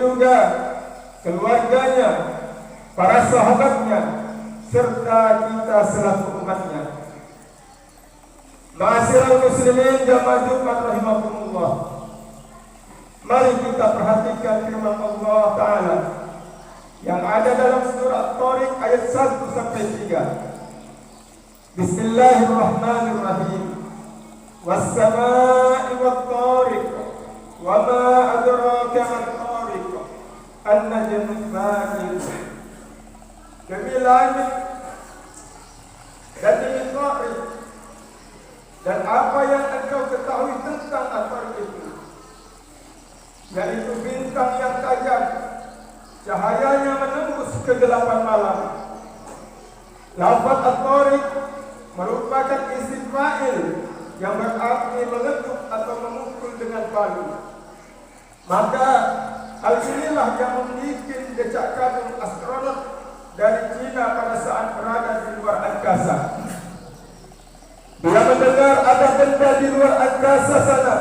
juga keluarganya, para sahabatnya, serta kita selaku umatnya. Ma'asyiral muslimin jamaah Jumat rahimakumullah. Mari kita perhatikan firman Allah Ta'ala yang ada dalam surah At-Tariq ayat 1 sampai 3. Bismillahirrahmanirrahim. Was-samaa'i wat-tariq wa ma adraka mat-tariq an-najmul thaqib. Demi langit dan demi tariq dan apa yang engkau ketahui tentang At-Tariq itu, yaitu bintang yang tajam, cahayanya menembus kegelapan malam. Lafaz At-Tariq merupakan isim fa'il yang berarti meletup atau memukul dengan palu. Maka hal inilah yang membuat decak kagum astronot dari Cina pada saat berada di luar angkasa. Bila mendengar ada benda di luar angkasa sana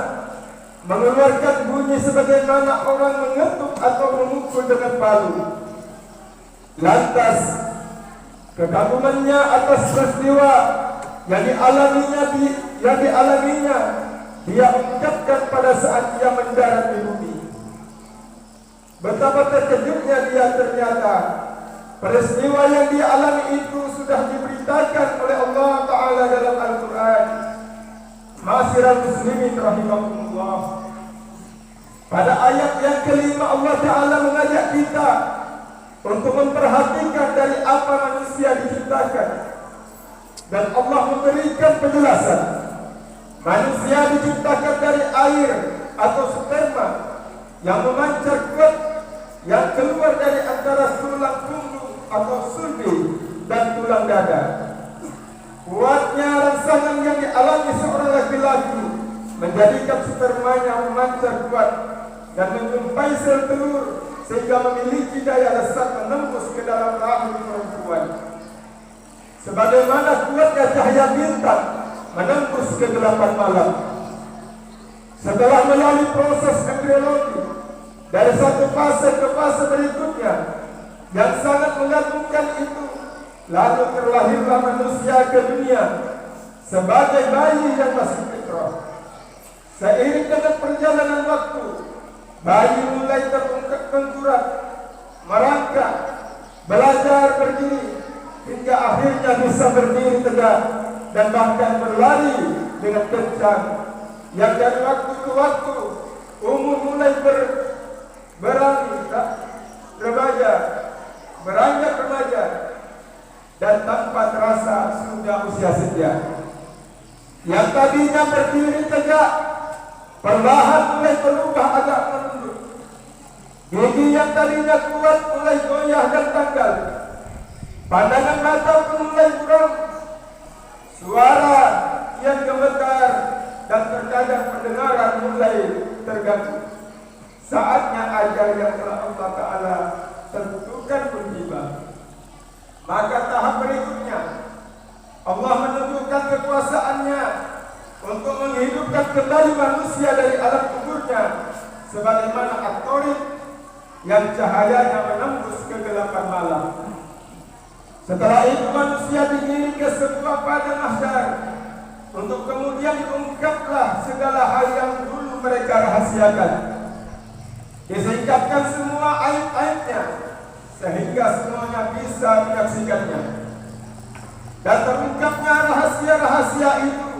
mengeluarkan bunyi sebagaimana orang mengetuk atau memukul dengan palu, lantas kekagumannya atas peristiwa yang dialaminya dia ungkapkan pada saat dia mendarat di bumi. Betapa terkejutnya dia ternyata peristiwa yang dialami itu sudah diberitakan oleh Allah Ta'ala dalam Al-Quran. Ma'asyiral muslimin rahimakumullah. Pada ayat yang kelima Allah Ta'ala mengajak kita untuk memperhatikan dari apa manusia diciptakan. Dan Allah memberikan penjelasan. Manusia diciptakan dari air atau sperma yang memancar kuat yang keluar dari antara tulang punggung atau sulbi dan tulang dada. Kuatnya rangsangan yang dialami seorang laki-laki menjadikan spermanya memancar kuat dan menjumpai sel telur sehingga memiliki daya lesat menembus ke dalam rahim perempuan. Sebagaimana kuatnya cahaya bintang menembus kegelapan malam. Setelah melalui proses embriologi dari satu fase ke fase berikutnya yang sangat mengagumkan itu, lalu terlahirlah manusia ke dunia sebagai bayi yang masih fitrah. Seiring dengan perjalanan waktu, bayi mulai tengkurap, merangkak, belajar berdiri, hingga akhirnya bisa berdiri tegak dan bahkan berlari dengan kencang. Yang dari waktu ke waktu umur mulai beranjak remaja dan tanpa terasa sudah usia senja. Yang tadinya berdiri tegak perlahan mulai berubah agak menunduk. Gigi yang tadinya kuat mulai goyah dan tanggal. Pandangan mata pun mulai buram. Suara yang gemetar dan terkadang pendengaran mulai terganggu. Saatnya ajal yang telah Allah Ta'ala tentukan pun tiba. Maka tahap berikutnya Allah menunjukkan kekuasaannya untuk menghidupkan kembali manusia dari alam kuburnya, sebagaimana At-Tariq yang cahayanya menembus kegelapan malam. Setelah itu manusia digiring ke sebuah padang mahsyar untuk kemudian diungkaplah segala hal yang dulu mereka rahasiakan. Disingkapkan semua aib-aibnya sehingga semuanya bisa menyaksikannya. Dan terungkapnya rahasia-rahasia itu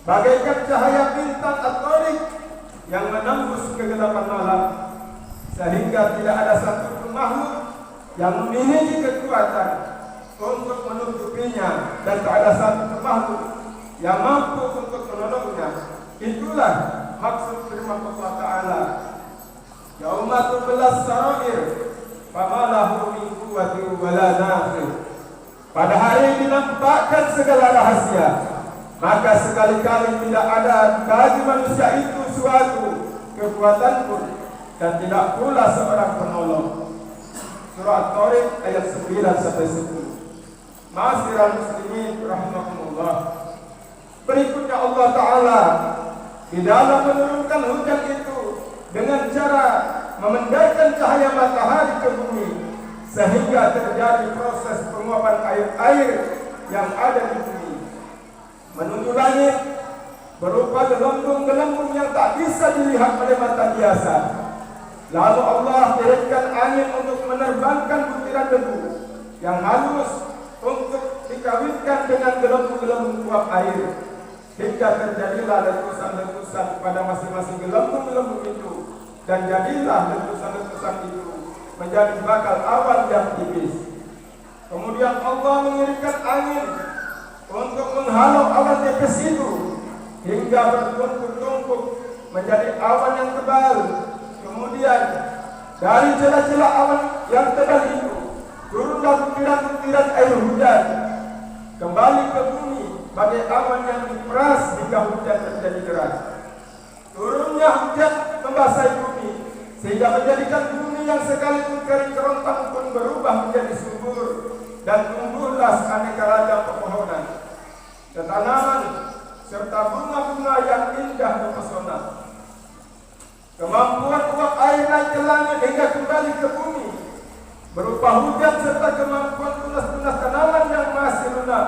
bagaikan cahaya bintang At-Tariq yang menembus kegelapan malam, sehingga tidak ada satu makhluk yang memiliki kekuatan untuk menutupinya dan tak ada satu makhluk yang mampu untuk menolongnya. Itulah maksud firman Allah Ta'ala, yauma tublas sarair fama lahu min quwwatin wala nasir. Pada hari dinampakkan segala rahasia, maka sekali-kali tidak ada bagi manusia itu suatu kekuatan pun dan tidak pula seorang penolong. Surah At-Tariq ayat 9 sampai 10. Ma'asyiral muslimin rahimakumullah. Berikutnya Allah Ta'ala di dalam menurunkan hujan itu dengan cara memendaikan cahaya matahari ke bumi sehingga terjadi proses penguapan air yang ada di bumi menuju langit berupa gelembung-gelembung yang tak bisa dilihat oleh mata biasa. Lalu Allah kirimkan angin untuk menerbangkan butiran debu yang halus untuk dikawinkan dengan gelembung-gelembung uap air hingga terjadilah letusan-letusan pada masing-masing gelembung-gelembung itu, dan jadilah letusan-letusan itu menjadi bakal awan yang tipis. Kemudian Allah mengirimkan angin untuk menghalau awan tipis itu hingga bertumpuk-tumpuk menjadi awan yang tebal. Kemudian dari celah-celah awan yang tebal itu turunlah butiran-butiran air hujan kembali ke bumi bagai awan yang diperas hingga hujan terjadi deras. Turunnya hujan membasahi bumi sehingga menjadikan bumi yang sekalipun kering kerontang pun berubah menjadi subur, dan tumbuhlah aneka ragam pepohonan, tanaman serta bunga-bunga yang indah mempesona. Kemampuan uap air naik ke langit hingga kembali ke bumi berupa hujan serta kemampuan tunas-tunas tanaman yang masih lunak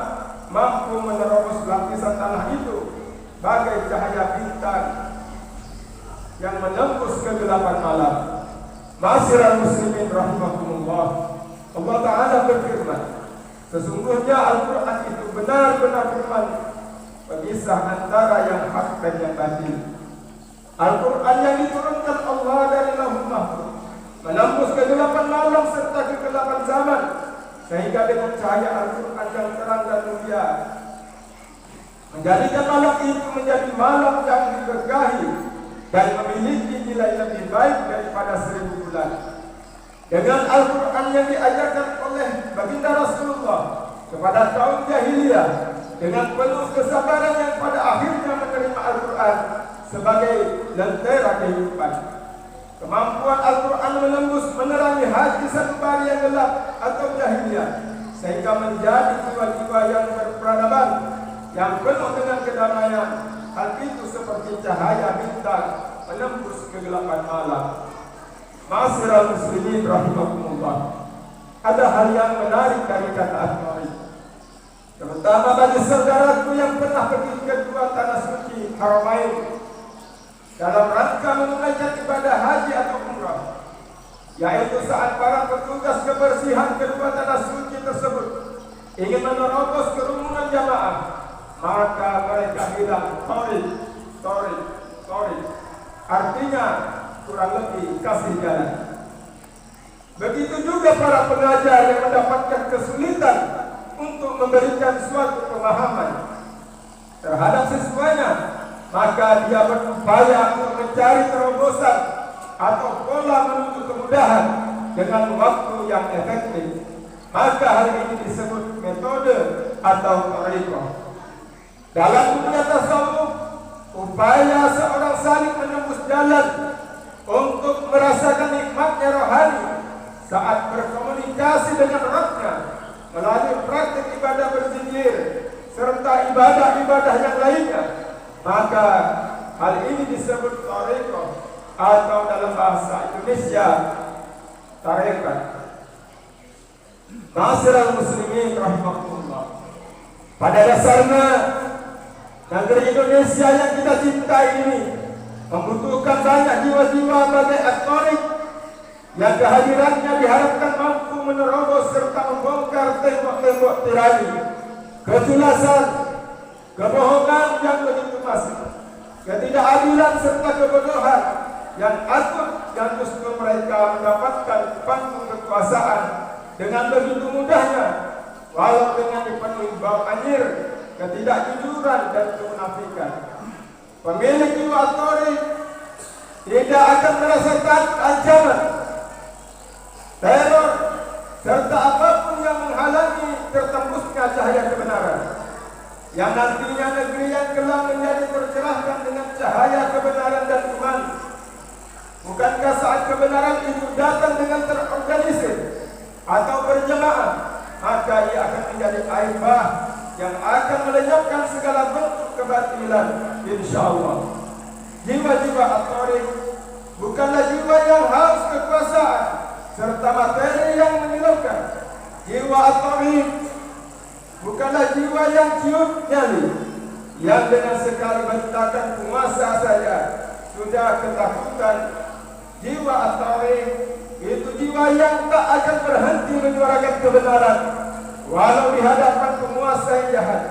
mampu menerobos lapisan tanah itu bagai cahaya bintang yang menembus kegelapan malam. Ma'asyiral muslimin rahimakumullah, Allah Ta'ala berfirman, sesungguhnya Al-Quran itu benar-benar firman pemisah antara yang hak dan yang batil. Al-Quran yang diturunkan Allah dari Lauhul Mahfuz menembus kegelapan malam serta kegelapan zaman, sehingga dengan cahaya Al-Quran yang terang dan mulia menjadikan malam itu menjadi malam yang diberkahi dan memiliki nilai lebih baik daripada 1000 bulan. Dengan Al-Quran yang diajarkan oleh baginda Rasulullah kepada kaum jahiliyah dengan penuh kesabaran yang pada akhirnya menerima Al-Quran sebagai lentera kehidupan. Kemampuan Al-Quran menembus menerangi hati sanubari yang gelap atau jahiliyah sehingga menjadi jiwa-jiwa yang berperadaban yang penuh dengan kedamaian. Hal itu seperti cahaya bintang menembus kegelapan malam. Ma'asyiral muslimin rahimakumullah, ada hal yang menarik dari kata At-Tariq, terutama bagi saudaraku yang pernah pergi ke dua tanah suci Haramain dalam rangka menunaikan ibadah haji atau umrah, yaitu saat para petugas kebersihan kedua tanah suci tersebut ingin menerobos kerumunan jamaah, maka mereka bilang Tariq, artinya kurang lebih kasih jalan. Begitu juga para pengajar yang mendapatkan kesulitan untuk memberikan suatu pemahaman terhadap siswanya, maka dia berupaya untuk mencari terobosan atau pola menuju kemudahan dengan waktu yang efektif. Maka hal ini disebut metode atau tariqah. Dalam dunia tasawuf, upaya seorang salik menembus jalan untuk merasakan nikmatnya rohani saat berkomunikasi dengan Rabbnya melalui praktik ibadah berzikir serta ibadah-ibadah yang lainnya, maka hal ini disebut tariqah atau dalam bahasa Indonesia tarekat. Ma'asyiral muslimin rahimakumullah, pada dasarnya negeri Indonesia yang kita cintai ini membutuhkan banyak jiwa-jiwa bagai At-Tariq yang kehadirannya diharapkan mampu menerobos serta membongkar tembok-tembok tirani, kejelasan, kebohongan yang begitu masif, ketidakadilan serta kebodohan yang atur yang justru mereka mendapatkan panggung kekuasaan dengan begitu mudahnya, walau dengan dipenuhi bau anyir, ketidakjujuran dan kemunafikan. Pemilik jiwa At-Tariq tidak akan merasa takut ancaman, teror, serta apapun yang menghalangi tertembusnya cahaya kebenaran, yang nantinya negeri yang kelak menjadi tercerahkan dengan cahaya kebenaran dan iman. Bukankah saat kebenaran itu datang dengan terorganisir atau berjamaah, maka ia akan menjadi air bah yang akan melenyapkan segala bentuk kebatilan. Insyaallah jiwa-jiwa At-Tariq bukanlah jiwa yang haus kekuasaan serta materi yang menyilaukan. Jiwa at-tauhid bukanlah jiwa yang ciut nyali, yang dengan sekali bentakan penguasa saja sudah ketakutan. Jiwa at-tauhid itu jiwa yang tak akan berhenti menyuarakan kebenaran walau di hadapan penguasa yang jahat.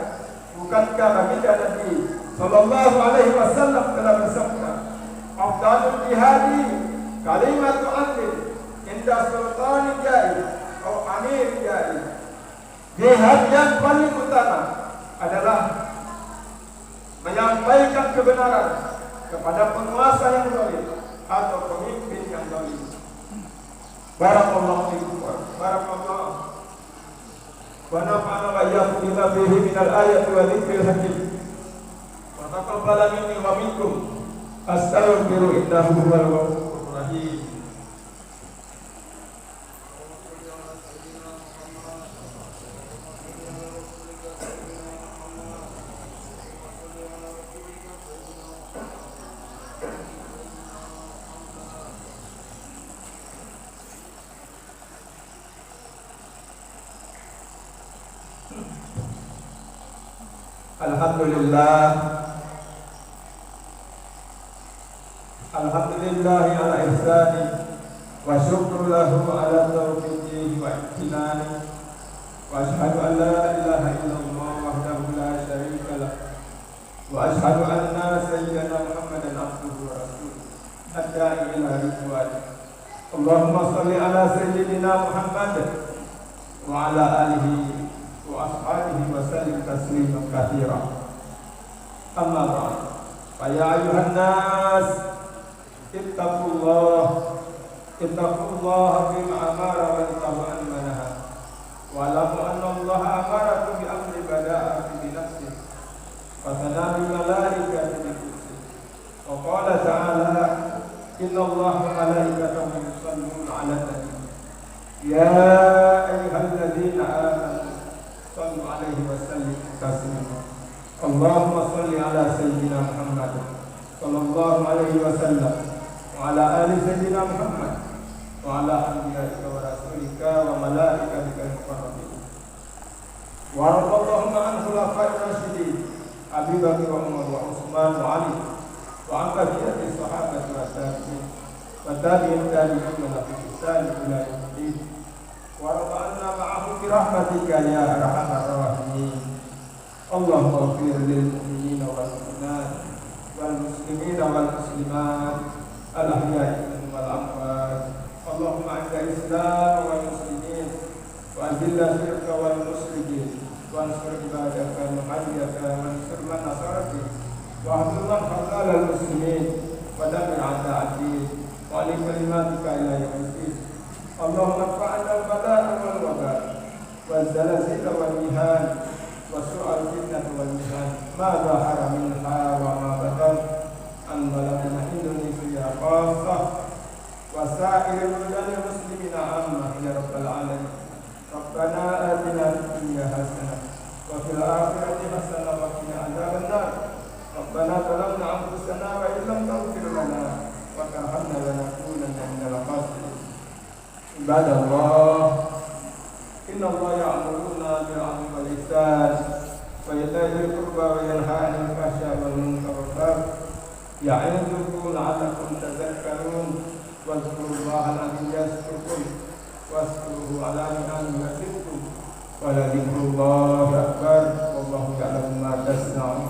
Bukankah baginda Nabi sallallahu alaihi wasallam telah bersabda, "Afdalul jihadi kalimatu adlin inda sultanin jari atau amir jari." Jihad yang paling utama adalah menyampaikan kebenaran kepada penguasa yang zalim atau pemimpin yang zalim. Barakallahu fiikum wa barakallahu wa nafa'ana wa iyyakum bima fihi minal ayati wa dzikril hakim. Wa taqabbala minni wa minkum. Astaghfiru innahu huwal ghafurur rahim. Alhamdulillah ala ihsani wa syukru lahu ala taufiqihi wa imtinani wa ashhadu an la ilaha illallah wahdahu la syarika lah wa ashhadu anna sayyidana Muhammadan abduhu wa rasuluh ad-da'i ila ridwani. Allahumma salli ala sayyidina Muhammad wa ala alihi wa ashabihi wa sallim tasliman katsira. Amma ba'd. Fa ya ayuhan nas ittaqullah bima amara wa intahu an manaha wa lamu anna Allah amarakum bi amri bada'ati bi nafsihi wa tanabi malaikati bi kursi wa qala ta'ala inna Allah wa malaikatahu yusalluna 'alan nabi ya ayyuhalladzina amanu sallu 'alaihi wa sallimu taslima. Allahumma salli ala sayyidina Muhammad sallallahu alaihi wasallam wa ala ali sayyidina Muhammad wa ala anbiya'ika wa rasulika wa malaikatika al-muqarrabin wa radallahu an khulafa'ir rasyidin Abi Bakr wa Umar wa Utsman wa Ali wa an baqiyati sahabati wa tabi'in wa tabi'in wa ihsan ila yaumil wa radalna ma'ahum bi rahmatika ya arhamar rahimin. Allahumma ighfir lil mu'minina wal mu'minat wal muslimina wal muslimat al ahya'i minhum wal amwat. Allahumma a'izz al-islam wal muslimin wa azilla syirka wal musyrikin wa ansur ibadaka muhammadaka wa ansur man nasaraka wa ahmil man khazal al muslimin wa damir a'da'id wa li kalimatika ila yaumiddin. Allahumma fa'alna al-bala'a wal waba wal zalazil wal mihan وسوء الفتنة والمحن ما ظهر منها وما بطن عن بلدنا إندونيسيا خاصة وسائر بلدان المسلمين عامة يا رب العالمين. ربنا آتنا في الدنيا حسنة وفي الآخرة حسنة وقنا عذاب النار. ربنا ظلمنا أنفسنا وإن لم تغفر لنا وترحمنا لنكونن من الخاسرين. عباد الله إن الله يأمرنا بالعدل والإحسان وإيتاء ذي القربى وينهى عن الفحشاء والمنكر والبغي يعظكم لعلكم تذكرون واذكروا الله العظيم يذكركم واشكروه على نعمه يزدكم ولذكر الله أكبر والله يعلم ما تصنعون.